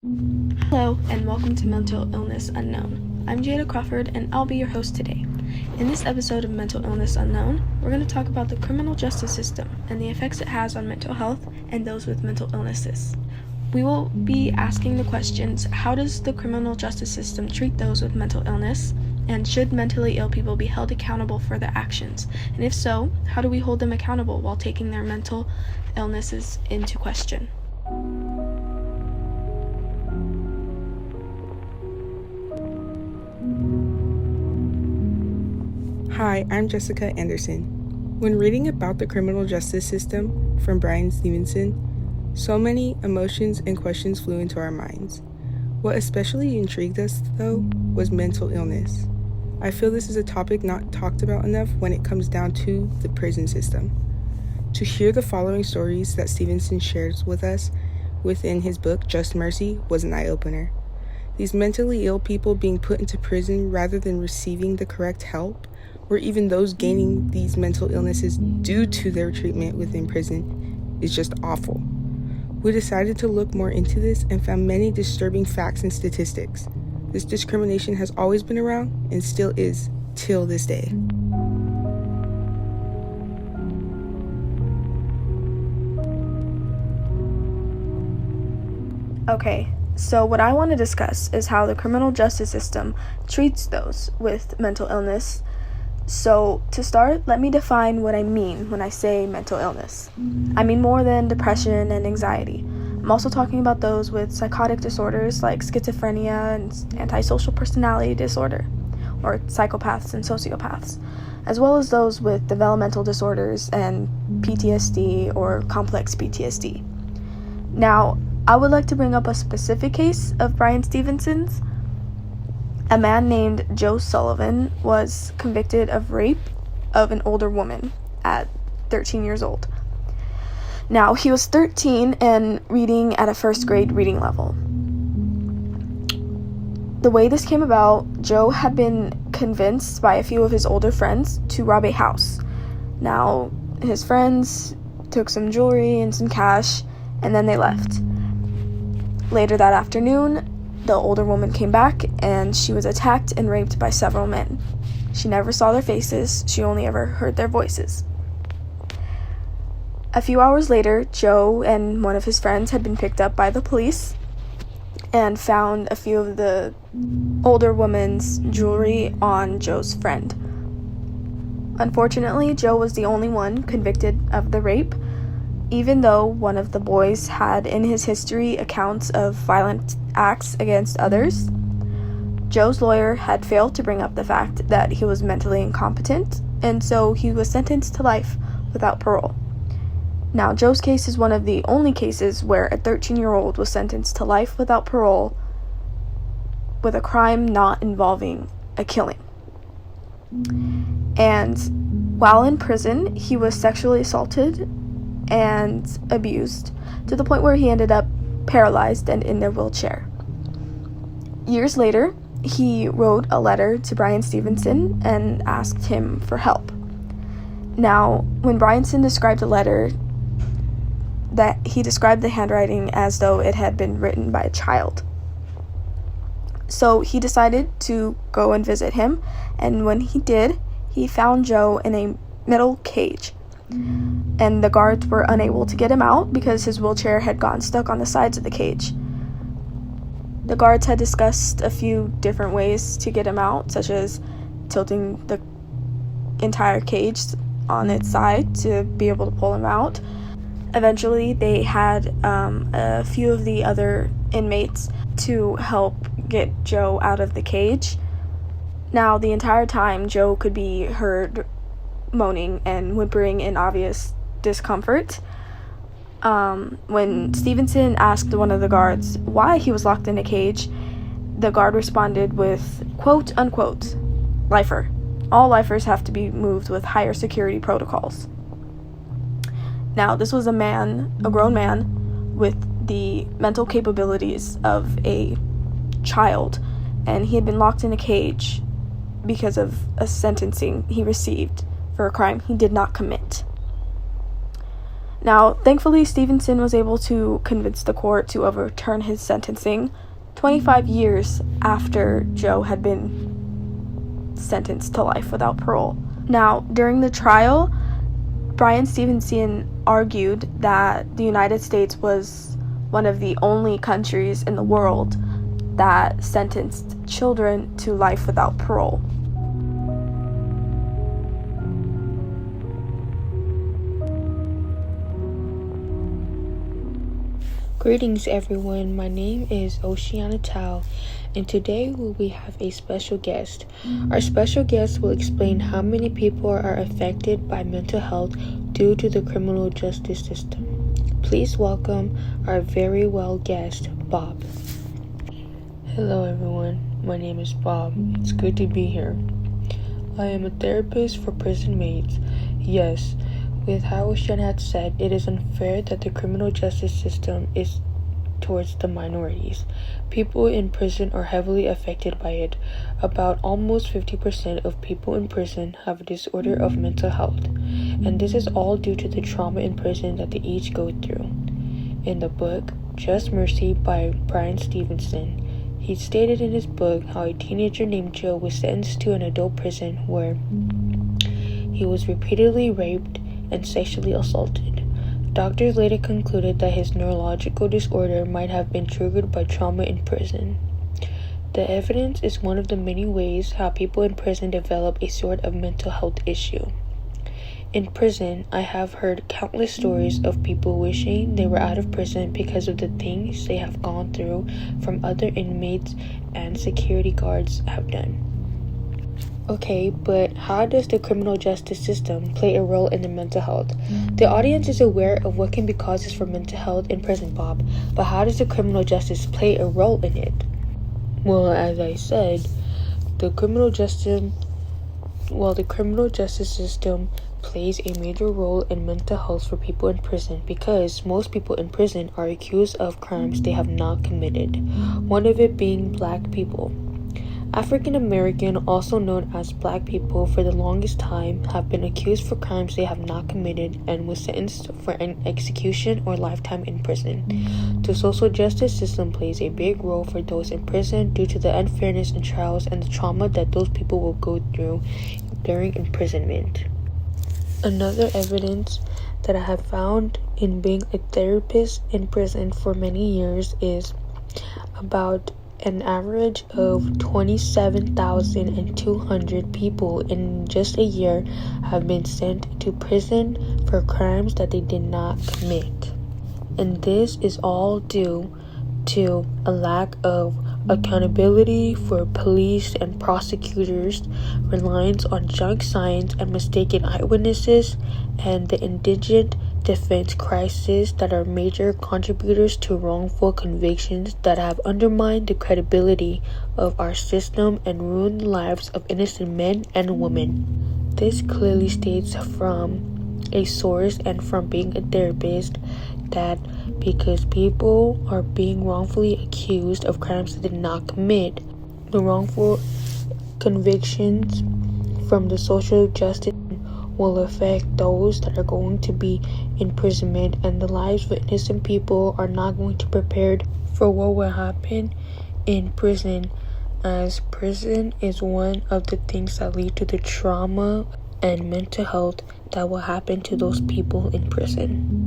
Hello, and welcome to Mental Illness Unknown. I'm Jada Crawford, and I'll be your host today. In this episode of Mental Illness Unknown, we're going to talk about the criminal justice system and the effects it has on mental health and those with mental illnesses. We will be asking the questions, how does the criminal justice system treat those with mental illness? And should mentally ill people be held accountable for their actions? And if so, how do we hold them accountable while taking their mental illnesses into question? Hi, I'm Jessica Anderson. When reading about the criminal justice system from Bryan Stevenson, so many emotions and questions flew into our minds. What especially intrigued us, though, was mental illness. I feel this is a topic not talked about enough when it comes down to the prison system. To hear the following stories that Stevenson shares with us within his book, Just Mercy, was an eye-opener. These mentally ill people being put into prison rather than receiving the correct help, or even those gaining these mental illnesses due to their treatment within prison, is just awful. We decided to look more into this and found many disturbing facts and statistics. This discrimination has always been around and still is till this day. Okay, so what I want to discuss is how the criminal justice system treats those with mental illness. So, to start, let me define what I mean when I say mental illness. I mean more than depression and anxiety. I'm also talking about those with psychotic disorders like schizophrenia and antisocial personality disorder, or psychopaths and sociopaths, as well as those with developmental disorders and PTSD or complex PTSD. Now, I would like to bring up a specific case of Bryan Stevenson's. A man named Joe Sullivan was convicted of rape of an older woman at 13 years old. Now, he was 13 and reading at a first grade reading level. The way this came about, Joe had been convinced by a few of his older friends to rob a house. Now, his friends took some jewelry and some cash, and then they left. Later that afternoon, the older woman came back, and she was attacked and raped by several men. She never saw their faces, she only ever heard their voices. A few hours later, Joe and one of his friends had been picked up by the police and found a few of the older woman's jewelry on Joe's friend. Unfortunately, Joe was the only one convicted of the rape, even though one of the boys had in his history accounts of violent acts against others. Joe's lawyer had failed to bring up the fact that he was mentally incompetent, and so he was sentenced to life without parole. Now, Joe's case is one of the only cases where a 13-year-old was sentenced to life without parole with a crime not involving a killing. And while in prison, he was sexually assaulted and abused to the point where he ended up paralyzed and in a wheelchair. Years later, he wrote a letter to Bryan Stevenson and asked him for help. Now, when Bryanson described the letter, that he described the handwriting as though it had been written by a child. So he decided to go and visit him, and when he did, he found Joe in a metal cage. And the guards were unable to get him out because his wheelchair had gotten stuck on the sides of the cage. The guards had discussed a few different ways to get him out, such as tilting the entire cage on its side to be able to pull him out. Eventually, they had a few of the other inmates to help get Joe out of the cage. Now, the entire time, Joe could be heard moaning and whimpering in obvious discomfort. When Stevenson asked one of the guards why he was locked in a cage, the guard responded with, quote unquote, "Lifer. All lifers have to be moved with higher security protocols." Now, this was a grown man with the mental capabilities of a child, and he had been locked in a cage because of a sentencing he received for a crime he did not commit. Now, thankfully, Stevenson was able to convince the court to overturn his sentencing 25 years after Joe had been sentenced to life without parole. Now, during the trial, Bryan Stevenson argued that the United States was one of the only countries in the world that sentenced children to life without parole. Greetings everyone, my name is Oceana Tao, and today we have a special guest. Our special guest will explain how many people are affected by mental health due to the criminal justice system. Please welcome our very well guest, Bob. Hello everyone, my name is Bob. It's good to be here. I am a therapist for prison mates. Yes, with how Oceana had said, it is unfair that the criminal justice system is towards the minorities. People in prison are heavily affected by it. About almost 50% of people in prison have a disorder of mental health, and this is all due to the trauma in prison that they each go through. In the book, Just Mercy by Bryan Stevenson, he stated in his book how a teenager named Joe was sentenced to an adult prison where he was repeatedly raped and sexually assaulted. Doctors later concluded that his neurological disorder might have been triggered by trauma in prison. The evidence is one of the many ways how people in prison develop a sort of mental health issue. In prison, I have heard countless stories of people wishing they were out of prison because of the things they have gone through from other inmates and security guards have done. Okay, but how does the criminal justice system play a role in the mental health? The audience is aware of what can be causes for mental health in prison, Bob, but how does the criminal justice play a role in it? Well, as I said, the criminal justice system plays a major role in mental health for people in prison because most people in prison are accused of crimes they have not committed, one of it being black people. African American, also known as black people, for the longest time have been accused for crimes they have not committed and was sentenced for an execution or lifetime in prison. The social justice system plays a big role for those in prison due to the unfairness in trials and the trauma that those people will go through during imprisonment. Another evidence that I have found in being a therapist in prison for many years is about an average of 27,200 people in just a year have been sent to prison for crimes that they did not commit. And this is all due to a lack of accountability for police and prosecutors, reliance on junk science and mistaken eyewitnesses, and the indigent defense crisis that are major contributors to wrongful convictions that have undermined the credibility of our system and ruined the lives of innocent men and women. This clearly states from a source and from being a therapist that because people are being wrongfully accused of crimes they did not commit, the wrongful convictions from the social justice will affect those that are going to be imprisonment, and the lives of innocent people are not going to be prepared for what will happen in prison, as prison is one of the things that lead to the trauma and mental health that will happen to those people in prison.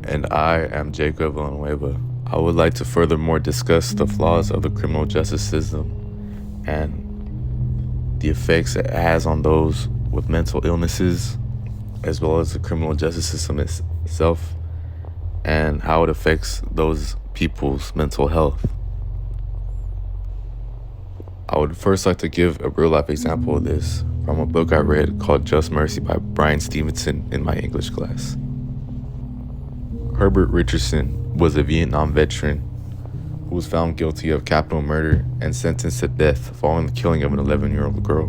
And I am Jacob Villanueva. I would like to furthermore discuss the flaws of the criminal justice system and the effects it has on those with mental illnesses, as well as the criminal justice system itself, and how it affects those people's mental health. I would first like to give a real-life example of this from a book I read called Just Mercy by Bryan Stevenson in my English class. Herbert Richardson was a Vietnam veteran who was found guilty of capital murder and sentenced to death following the killing of an 11-year-old girl.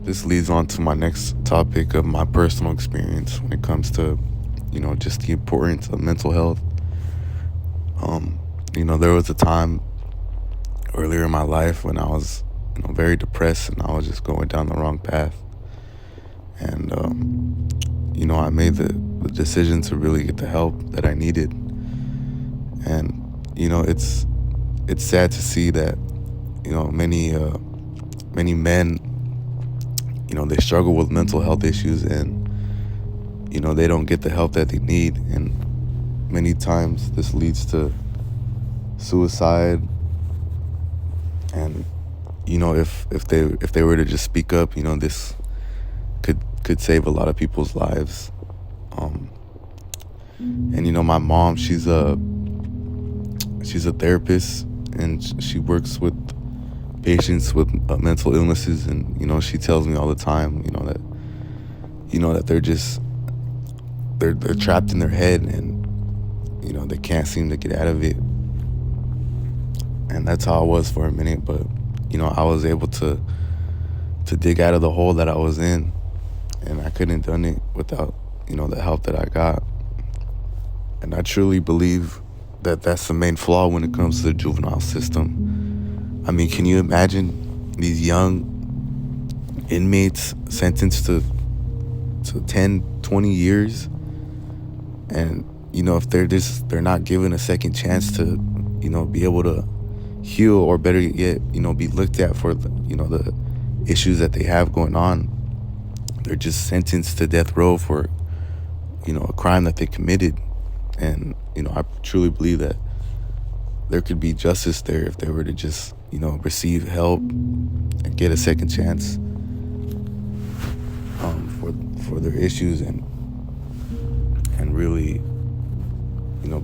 This leads on to my next topic of my personal experience when it comes to, just the importance of mental health. There was a time earlier in my life when I was, very depressed and I was just going down the wrong path. And, I made the decision to really get the help that I needed. And, it's sad to see that, many men, they struggle with mental health issues and, they don't get the help that they need. And many times this leads to suicide. And, if they were to just speak up, this could save a lot of people's lives. And my mom, she's a therapist, and she works with patients with mental illnesses, and she tells me all the time, that they're trapped in their head, and they can't seem to get out of it. And that's how I was for a minute, but I was able to dig out of the hole that I was in, and I couldn't have done it without the help that I got. And I truly believe that that's the main flaw when it comes to the juvenile system. I mean, can you imagine these young inmates sentenced to 10, 20 years? And, if they're not given a second chance to, be able to heal, or better yet, be looked at for the issues that they have going on. They're just sentenced to death row for, a crime that they committed. And, I truly believe that there could be justice there if they were to just, receive help and get a second chance for their issues, and really,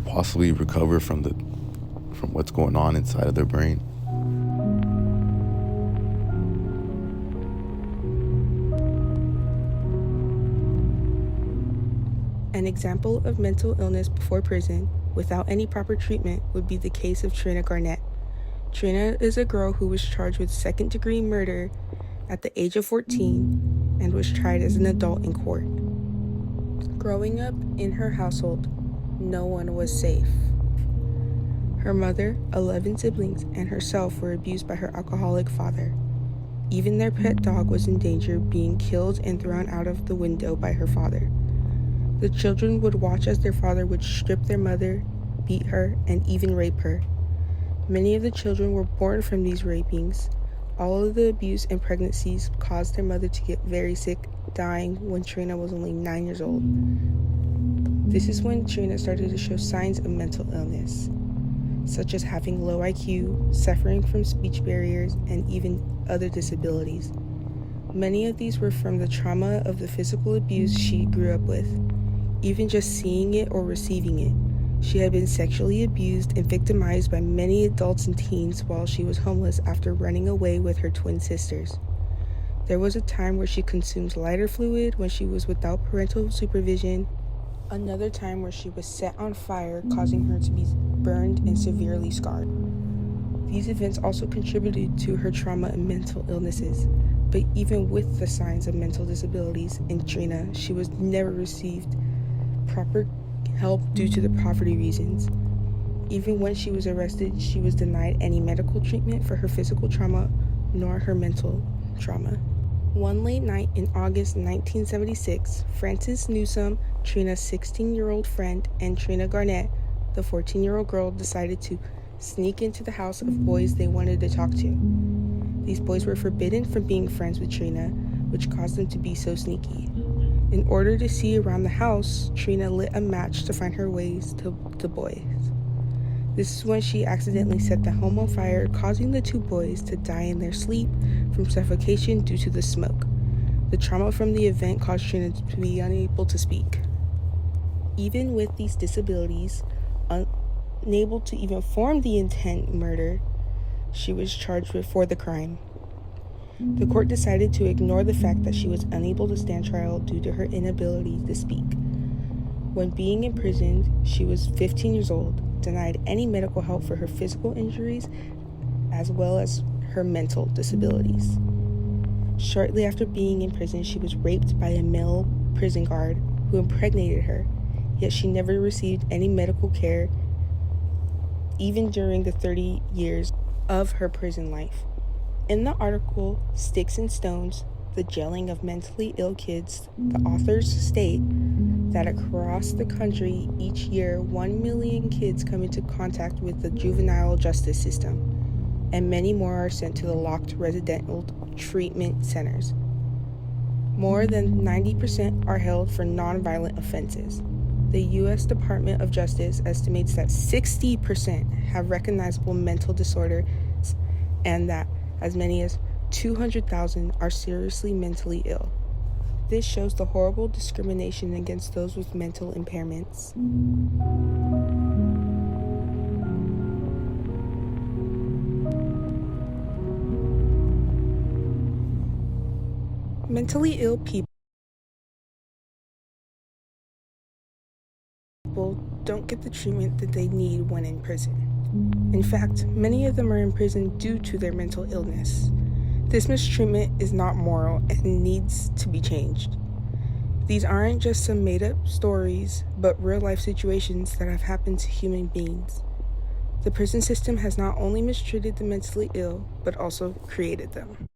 possibly recover from what's going on inside of their brain. An example of mental illness before prison without any proper treatment would be the case of Trina Garnett. Trina is a girl who was charged with second-degree murder at the age of 14 and was tried as an adult in court. Growing up in her household, no one was safe. Her mother, 11 siblings, and herself were abused by her alcoholic father. Even their pet dog was in danger, being killed and thrown out of the window by her father. The children would watch as their father would strip their mother, beat her, and even rape her. Many of the children were born from these rapings. All of the abuse and pregnancies caused their mother to get very sick, dying when Trina was only 9 years old. This is when Trina started to show signs of mental illness, such as having low IQ, suffering from speech barriers, and even other disabilities. Many of these were from the trauma of the physical abuse she grew up with. Even just seeing it or receiving it, she had been sexually abused and victimized by many adults and teens while she was homeless after running away with her twin sisters. There was a time where she consumed lighter fluid when she was without parental supervision. Another time where she was set on fire, causing her to be burned and severely scarred. These events also contributed to her trauma and mental illnesses. But even with the signs of mental disabilities in Trina, she was never received proper help due to the poverty reasons. Even when she was arrested, she was denied any medical treatment for her physical trauma nor her mental trauma. One late night in August 1976, Frances Newsome, Trina's 16-year-old friend, and Trina Garnett, the 14-year-old girl, decided to sneak into the house of boys they wanted to talk to. These boys were forbidden from being friends with Trina, which caused them to be so sneaky. In order to see around the house, Trina lit a match to find her ways to the boys. This is when she accidentally set the home on fire, causing the two boys to die in their sleep from suffocation due to the smoke. The trauma from the event caused Trina to be unable to speak. Even with these disabilities, unable to even form the intent murder, she was charged with for the crime. The court decided to ignore the fact that she was unable to stand trial due to her inability to speak. When being imprisoned, she was 15 years old, denied any medical help for her physical injuries, as well as her mental disabilities. Shortly after being in prison, she was raped by a male prison guard who impregnated her, yet she never received any medical care, even during the 30 years of her prison life. In the article Sticks and Stones, The Jailing of Mentally Ill Kids, the authors state that across the country each year 1 million kids come into contact with the juvenile justice system, and many more are sent to the locked residential treatment centers. More than 90% are held for nonviolent offenses. The U.S. Department of Justice estimates that 60% have recognizable mental disorders and that as many as 200,000 are seriously mentally ill. This shows the horrible discrimination against those with mental impairments. Mentally ill people don't get the treatment that they need when in prison. In fact, many of them are in prison due to their mental illness. This mistreatment is not moral and needs to be changed. These aren't just some made-up stories, but real-life situations that have happened to human beings. The prison system has not only mistreated the mentally ill, but also created them.